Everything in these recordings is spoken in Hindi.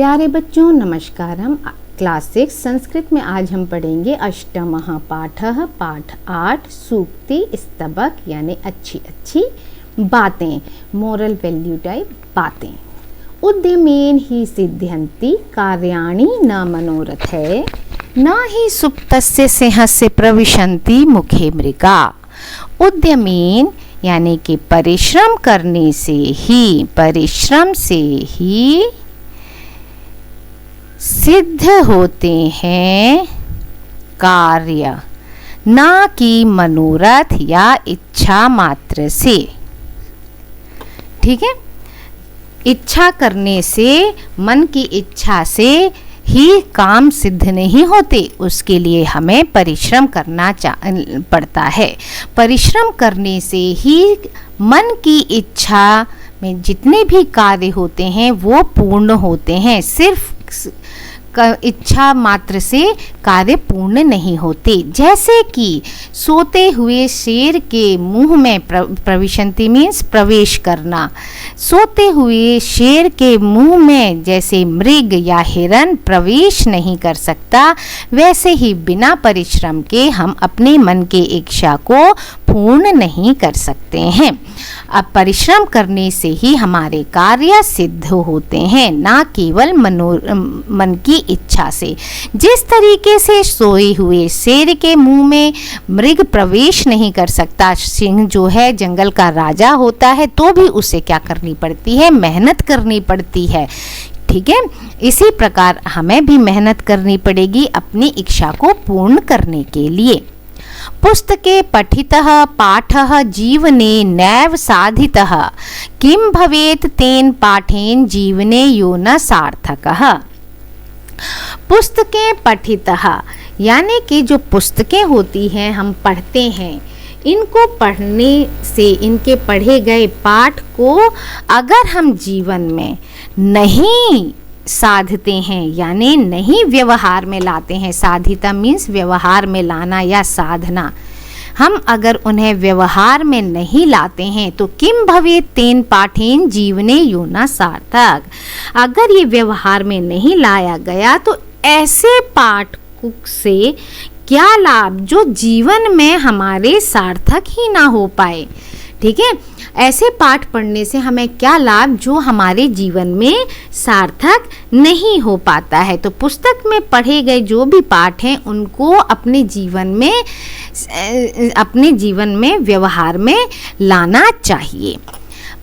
प्यारे बच्चों नमस्कारम। क्लास 6 संस्कृत में आज हम पढ़ेंगे अष्टमः पाठः पाठ 8 सूक्ति स्तबक यानी अच्छी अच्छी बातें, मोरल वैल्यू टाइप बातें। उद्यमेन ही सिद्ध्यन्ति कार्याणि न मनोरथे न ही सुप्तस्य सिंहस्य प्रविशन्ति मुखे मृगा। उद्यमेन यानी कि परिश्रम करने से ही सिद्ध होते हैं कार्य, ना कि मनोरथ या इच्छा मात्र से। ठीक है, इच्छा करने से, मन की इच्छा से ही काम सिद्ध नहीं होते, उसके लिए हमें परिश्रम करना पड़ता है। परिश्रम करने से ही मन की इच्छा में जितने भी कार्य होते हैं वो पूर्ण होते हैं। सिर्फ इच्छा मात्र से कार्य पूर्ण नहीं होते। जैसे कि सोते हुए शेर के मुंह में प्रविशन्ति मीन्स प्रवेश करना। सोते हुए शेर के मुंह में जैसे मृग या हिरन प्रवेश नहीं कर सकता, वैसे ही बिना परिश्रम के हम अपने मन के इच्छा को पूर्ण नहीं कर सकते हैं। अब परिश्रम करने से ही हमारे कार्य सिद्ध होते हैं, ना केवल मन की इच्छा से। जिस तरीके से सोए हुए शेर के मुंह में मृग प्रवेश नहीं कर सकता, सिंह जो है जंगल का राजा होता है, तो भी उसे क्या करनी पड़ती है, मेहनत करनी पड़ती है। ठीक है, इसी प्रकार हमें भी मेहनत करनी पड़ेगी अपनी इच्छा को पूर्ण करने के लिए। पुस्तके पठितः पाठः जीवने नैव साधितः किम भवेत तेन पाठेन जीवने यो न सार्थकः। पुस्तकें पठितः यानी कि जो पुस्तकें होती हैं हम पढ़ते हैं, इनको पढ़ने से, इनके पढ़े गए पाठ को अगर हम जीवन में नहीं साधते हैं यानी नहीं व्यवहार में लाते हैं, साधिता मीन्स व्यवहार में लाना या साधना, हम अगर उन्हें व्यवहार में नहीं लाते हैं तो किम भवेत तेन पाठेन जीवने यो न सार्थक। अगर ये व्यवहार में नहीं लाया गया तो ऐसे पाठ से क्या लाभ जो जीवन में हमारे सार्थक ही ना हो पाए। ठीक है, ऐसे पाठ पढ़ने से हमें क्या लाभ जो हमारे जीवन में सार्थक नहीं हो पाता है। तो पुस्तक में पढ़े गए जो भी पाठ हैं उनको अपने जीवन में व्यवहार में लाना चाहिए।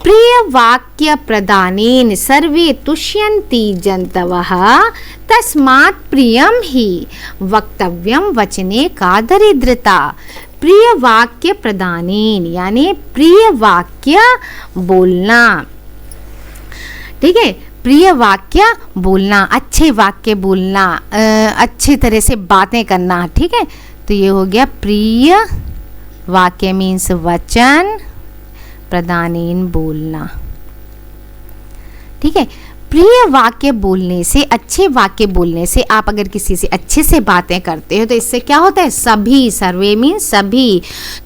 प्रिय वाक्य प्रदानेन सर्वे तुष्यन्ति जन्तवः तस्मात् प्रियम ही वक्तव्यम वचने का दरिद्रता। प्रिय वाक्य प्रदानेन यानी प्रिय वाक्य बोलना। ठीक है, प्रिय वाक्य बोलना, अच्छे वाक्य बोलना, अच्छी तरह से बातें करना। ठीक है, तो ये हो गया प्रिय वाक्य मीन्स वचन, प्रदानेन बोलना। ठीक है, प्रिय वाक्य बोलने से, अच्छे वाक्य बोलने से, आप अगर किसी से अच्छे से बातें करते हो तो इससे क्या होता है, सभी, सर्वे मीन्स सभी,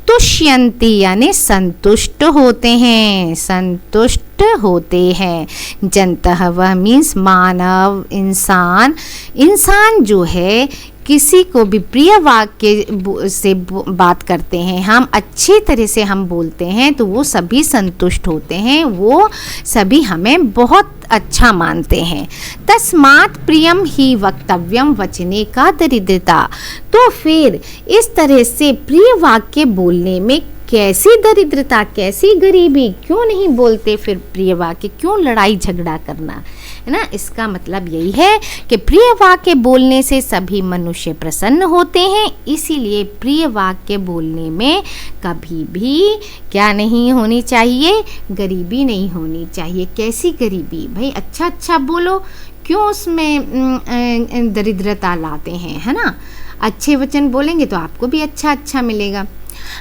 तुष्यन्ति यानी संतुष्ट होते हैं, संतुष्ट होते हैं। जनतः वह मीन्स मानव, इंसान, इंसान जो है किसी को भी प्रिय वाक्य से बात करते हैं, हम अच्छी तरह से हम बोलते हैं तो वो सभी संतुष्ट होते हैं, वो सभी हमें बहुत अच्छा मानते हैं। तस्मात् प्रियम ही वक्तव्यम वचने का दरिद्रता। तो फिर इस तरह से प्रिय वाक्य बोलने में कैसी दरिद्रता, कैसी गरीबी, क्यों नहीं बोलते फिर प्रिय वाक्य, क्यों लड़ाई झगड़ा करना, है ना। इसका मतलब यही है कि प्रिय वाक्य बोलने से सभी मनुष्य प्रसन्न होते हैं, इसीलिए प्रिय वाक्य बोलने में कभी भी क्या नहीं होनी चाहिए, गरीबी नहीं होनी चाहिए। कैसी गरीबी भाई, अच्छा अच्छा बोलो, क्यों उसमें दरिद्रता लाते हैं, है ना। अच्छे वचन बोलेंगे तो आपको भी अच्छा अच्छा मिलेगा।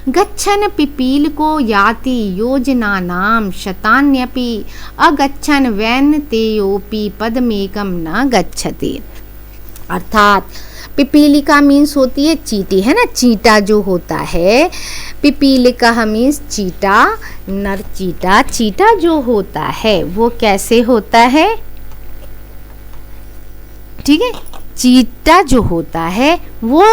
गच्छन पिपील को याति योजना नाम शतान्यपि अगच्छन वैन तेयोपि पदमेकम न गच्छति। अर्थात पिपीलिका मीन्स होती है चींटी, है ना, चींटा जो होता है, पिपीलिका मीन्स चींटा, नर चींटा। चींटा जो होता है वो कैसे होता है, ठीक है। चीता जो होता है वो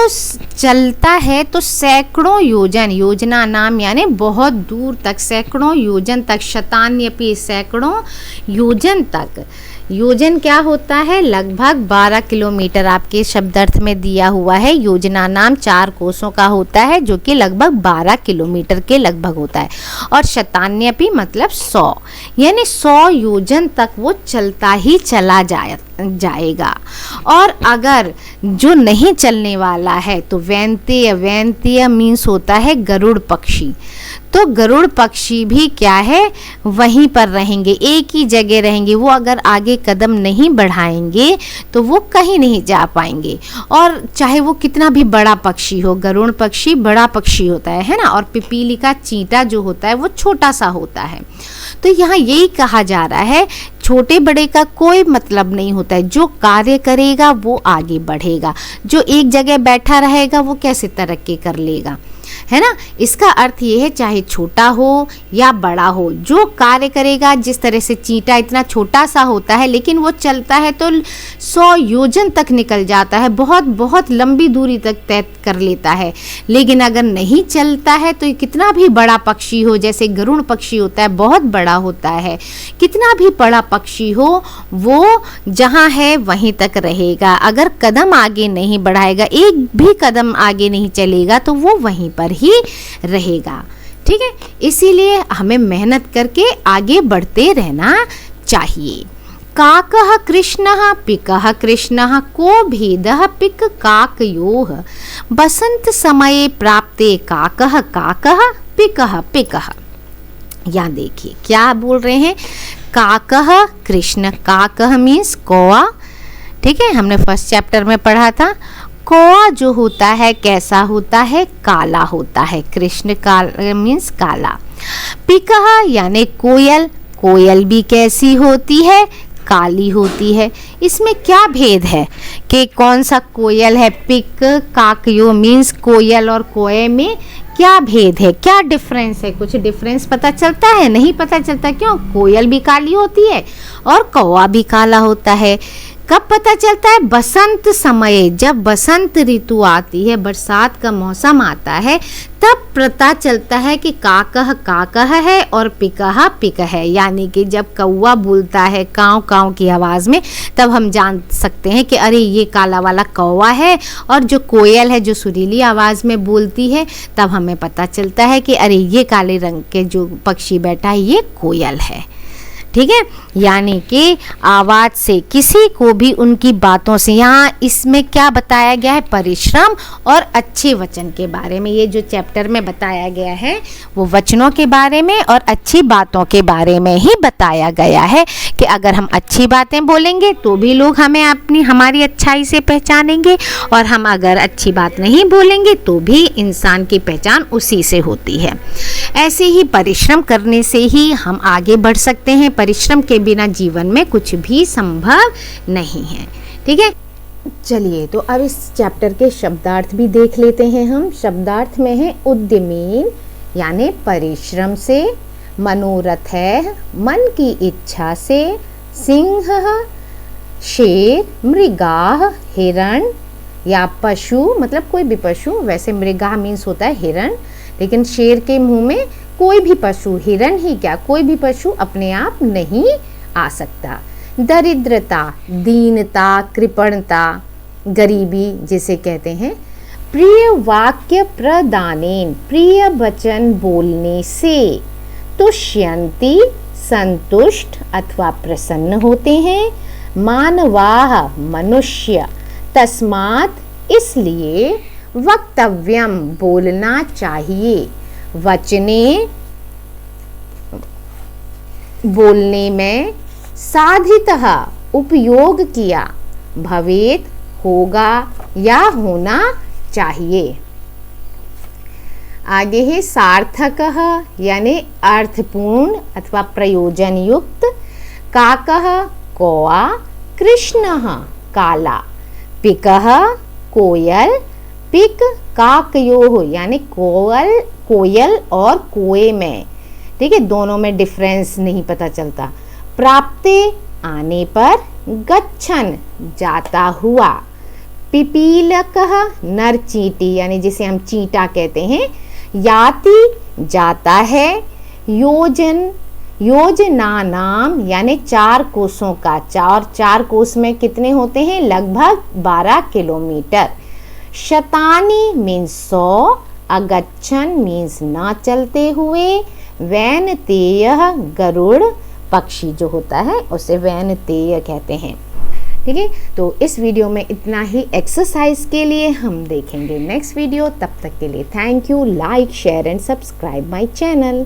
चलता है तो सैकड़ों योजन, योजना नाम यानी बहुत दूर तक, सैकड़ों योजन तक, शतान्यपि सैकड़ों योजन तक। योजन क्या होता है? लगभग 12 किलोमीटर आपके शब्दार्थ में दिया हुआ है। योजना नाम 4 कोसों का होता है जो कि लगभग 12 किलोमीटर के लगभग होता है। और शतान्यपि मतलब 100, यानी 100 योजन तक वो चलता ही चला जाएगा। और अगर जो नहीं चलने वाला है तो वैंतीय, वैंतीय मीन्स होता है गरुड़ पक्षी। तो गरुड़ पक्षी भी क्या है? वहीं पर रहेंगे, एक ही जगह रहेंगे। वो अगर आगे कदम नहीं बढ़ाएंगे तो वो कहीं नहीं जा पाएंगे। और चाहे वो कितना भी बड़ा पक्षी हो, गरुड़ पक्षी बड़ा पक्षी होता है ना, और पिपीली का चींटा जो होता है वो छोटा सा होता है। तो यहाँ यही कहा जा रहा है, छोटे बड़े का कोई मतलब नहीं होता है। जो कार्य करेगा वो आगे बढ़ेगा, जो एक जगह बैठा रहेगा वो कैसे तरक्की कर लेगा, है ना। इसका अर्थ ये है, चाहे छोटा हो या बड़ा हो, जो कार्य करेगा, जिस तरह से चींटा इतना छोटा सा होता है लेकिन वो चलता है तो 100 योजन तक निकल जाता है, बहुत बहुत लंबी दूरी तक तय कर लेता है। लेकिन अगर नहीं चलता है तो कितना भी बड़ा पक्षी हो, जैसे गरुड़ पक्षी होता है बहुत बड़ा होता है, कितना भी बड़ा पक्षी हो वो जहाँ है वहीं तक रहेगा। अगर कदम आगे नहीं बढ़ाएगा, एक भी कदम आगे नहीं चलेगा तो वो वहीं पर ही रहेगा। ठीक है, इसीलिए हमें मेहनत करके आगे बढ़ते रहना चाहिए। काकः कृष्णः पिकः कृष्णः को भेदः पिक काकयोः बसंत समये प्राप्ते काकः काकः पिकः पिकः। यहाँ देखिए क्या बोल रहे हैं, काकः कृष्ण, काकः मीन्स कौवा। ठीक है, हमने फर्स्ट चैप्टर में पढ़ा था। कौवा जो होता है कैसा होता है? काला होता है। कृष्ण काला मीन्स काला। पिकः यानी कोयल, कोयल भी कैसी होती है? काली होती है। इसमें क्या भेद है कि कौन सा कोयल है? पिक काकयो मीन्स कोयल और कोए में क्या भेद है, क्या डिफरेंस है? कुछ डिफरेंस पता चलता है? नहीं पता चलता। क्यों? कोयल भी काली होती है और कौवा भी काला होता है। कब पता चलता है? बसंत समय, जब बसंत ऋतु आती है, बरसात का मौसम आता है, तब पता चलता है कि काकः काकः है और पिकः पिक है। यानी कि जब कौवा बोलता है काव काव की आवाज़ में, तब हम जान सकते हैं कि अरे ये काला वाला कौवा है। और जो कोयल है जो सुरीली आवाज़ में बोलती है, तब हमें पता चलता है कि अरे ये काले रंग के जो पक्षी बैठा है ये कोयल है। ठीक है, यानी कि आवाज़ से किसी को भी उनकी बातों से, यहाँ इसमें क्या बताया गया है? परिश्रम और अच्छे वचन के बारे में। ये जो चैप्टर में बताया गया है वो वचनों के बारे में और अच्छी बातों के बारे में ही बताया गया है कि अगर हम अच्छी बातें बोलेंगे तो भी लोग हमें हमारी अच्छाई से पहचानेंगे, और हम अगर अच्छी बात नहीं बोलेंगे तो भी इंसान की पहचान उसी से होती है। ऐसे ही परिश्रम करने से ही हम आगे बढ़ सकते हैं। परिश्रम के बिना जीवन में कुछ भी संभव नहीं है। ठीक है, चलिए तो अब इस चैप्टर के शब्दार्थ भी देख लेते हैं हम। शब्दार्थ में है उद्यमीन यानी परिश्रम से, मनोरथ है मन की इच्छा से, सिंह, शेर, मृगाह हिरण या पशु मतलब कोई भी पशु, वैसे मृगाह मीन्स होता है हिरण, लेकिन शेर के मुंह में कोई भी पशु, हिरण ही क्या कोई भी पशु अपने आप नहीं आ सकता। दरिद्रता, दीनता, कृपणता, गरीबी जिसे कहते हैं। प्रिय वाक्य प्रदानेन, प्रिय वचन बोलने से। तुष्यन्ति, संतुष्ट अथवा प्रसन्न होते हैं। मानवाः, मनुष्य। तस्मात्, इसलिए। वक्तव्यम, बोलना चाहिए। वचने, बोलने में। साधितः, उपयोग किया। भवेत, होगा या होना चाहिए। आगे है सार्थकः यानी अर्थपूर्ण अथवा प्रयोजन युक्त। काकः, कौआ। कृष्णः, काला। पिकः, कोयल। पिक काकयोः यानी कोयल और कोए में। ठीक है, दोनों में डिफरेंस नहीं पता चलता। प्राप्ते, आने पर, गच्छन जाता हुआ, पिपीलकः नर चींटी यानी जिसे हम चींटा कहते हैं, याति जाता है, योजनानाम यानी 4 कोसों का, 4 कोस में कितने होते हैं, लगभग 12 किलोमीटर। शतानी मीन्स 100, अगच्छन मीन्स ना चलते हुए, वैनतेय गरुड़ पक्षी जो होता है उसे वैनतेय कहते हैं। ठीक है, तो इस वीडियो में इतना ही एक्सरसाइज के लिए। हम देखेंगे नेक्स्ट वीडियो, तब तक के लिए thank you. Like share and subscribe my channel.